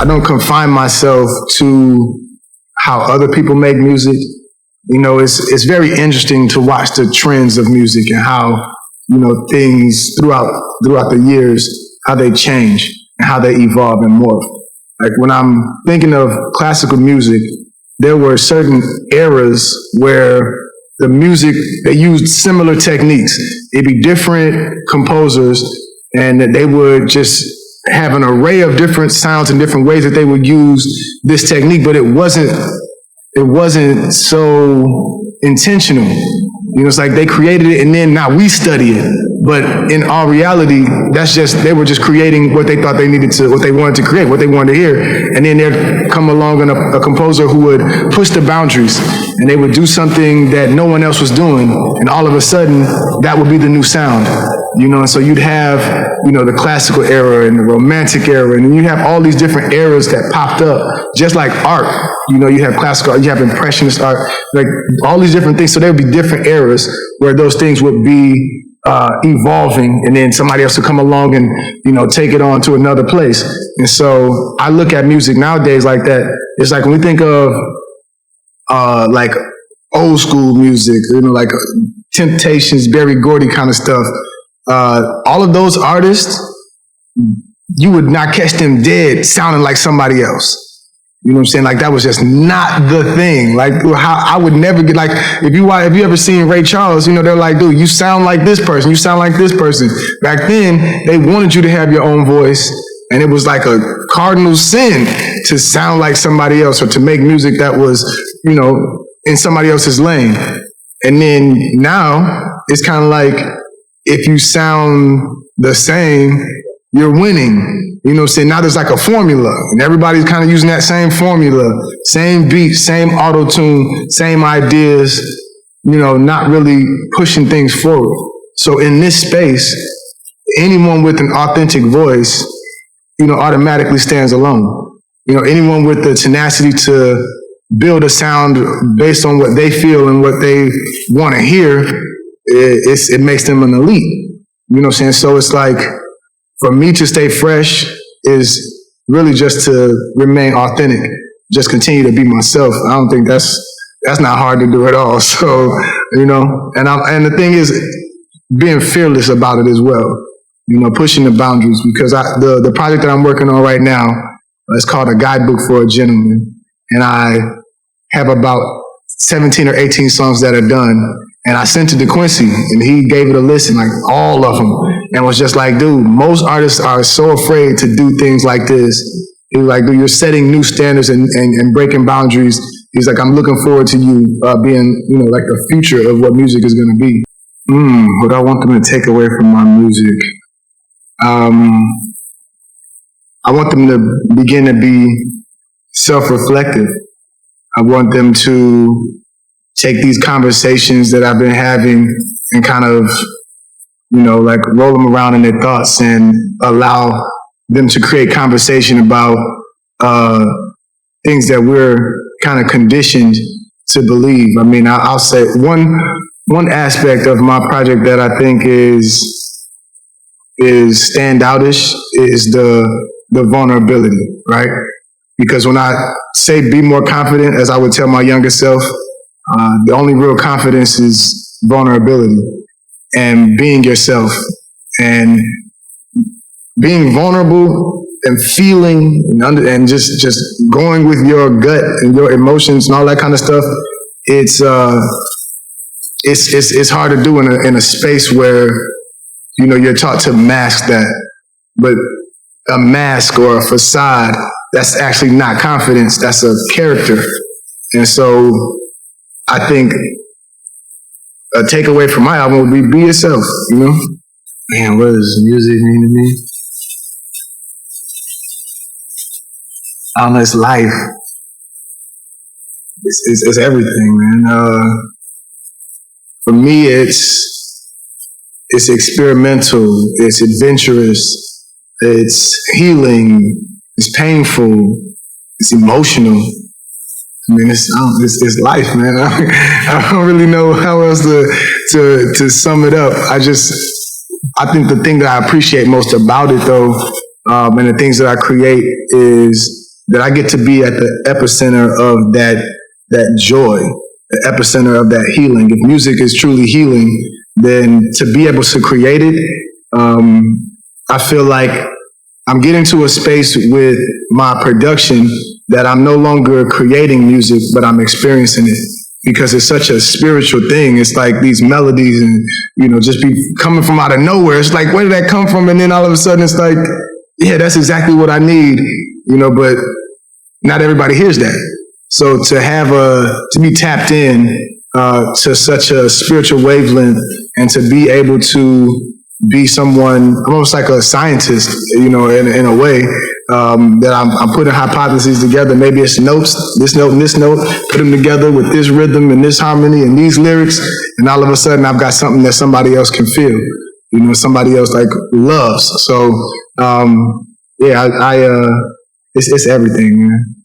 I don't confine myself to how other people make music. You know, it's very interesting to watch the trends of music and how, you know, things throughout the years, how they change and how they evolve and morph. Like when I'm thinking of classical music, there were certain eras where the music, they used similar techniques. It'd be different composers, and that they would just have an array of different sounds and different ways that they would use this technique, but it wasn't so intentional. You know, it's like they created it and then now we study it. But in all reality, they were just creating what they thought they needed to, what they wanted to create, what they wanted to hear. And then there'd come along a composer who would push the boundaries and they would do something that no one else was doing. And all of a sudden, that would be the new sound. You know, and so you'd have, you know, the classical era and the romantic era, and then you have all these different eras that popped up, just like art. You know, you have classical art, you have impressionist art, like all these different things. So there would be different eras where those things would be evolving, and then somebody else would come along and, you know, take it on to another place. And so I look at music nowadays like that. It's like when we think of like old school music, you know, like Temptations, Berry Gordy kind of stuff. All of those artists, you would not catch them dead sounding like somebody else. You know what I'm saying? Like that was just not the thing. Like how I would never get, like if you ever seen Ray Charles, you know, they're like, dude, you sound like this person, you sound like this person. Back then, they wanted you to have your own voice, and it was like a cardinal sin to sound like somebody else or to make music that was, you know, in somebody else's lane. And then now it's kind of like, if you sound the same, you're winning. You know what I'm saying? Now there's like a formula, and everybody's kind of using that same formula, same beat, same auto-tune, same ideas, you know, not really pushing things forward. So in this space, anyone with an authentic voice, you know, automatically stands alone. You know, anyone with the tenacity to build a sound based on what they feel and what they want to hear, it makes them an elite. You know what I'm saying? So it's like, for me to stay fresh is really just to remain authentic, just continue to be myself. I don't think that's not hard to do at all. So, you know, and the thing is being fearless about it as well, you know, pushing the boundaries, because the project that I'm working on right now is called A Guidebook for a Gentleman. And I have about 17 or 18 songs that are done. And I sent it to Quincy, and he gave it a listen, like all of them, and was just like, dude, most artists are so afraid to do things like this. He was like, dude, you're setting new standards and breaking boundaries. He's like, I'm looking forward to you being, you know, like the future of what music is going to be. What I want them to take away from my music. I want them to begin to be self-reflective. I want them to take these conversations that I've been having and kind of, you know, like roll them around in their thoughts and allow them to create conversation about things that we're kind of conditioned to believe. I mean, I'll say one aspect of my project that I think is standoutish is the vulnerability, right? Because when I say be more confident, as I would tell my younger self, the only real confidence is vulnerability and being yourself and being vulnerable and feeling and just going with your gut and your emotions and all that kind of stuff. It's hard to do in a space where, you know, you're taught to mask that, but a mask or a facade, that's actually not confidence, that's a character. And so I think a takeaway from my album would be yourself, you know? Man, what does music mean to me? I don't know, it's life. It's everything, man. For me, it's experimental, it's adventurous, it's healing, it's painful, it's emotional. I mean, it's life, man. I don't really know how else to sum it up. I think the thing that I appreciate most about it, though, and the things that I create is that I get to be at the epicenter of that joy, the epicenter of that healing. If music is truly healing, then to be able to create it, I feel like I'm getting to a space with my production that I'm no longer creating music, but I'm experiencing it because it's such a spiritual thing. It's like these melodies and, just be coming from out of nowhere. It's like, where did that come from? And then all of a sudden it's like, yeah, that's exactly what I need, but not everybody hears that. So to be tapped in to such a spiritual wavelength and to be able to be someone almost like a scientist, in a way, that I'm putting hypotheses together. Maybe it's notes, this note and this note, put them together with this rhythm and this harmony and these lyrics, and all of a sudden I've got something that somebody else can feel, somebody else like loves. So, yeah, it's everything, man.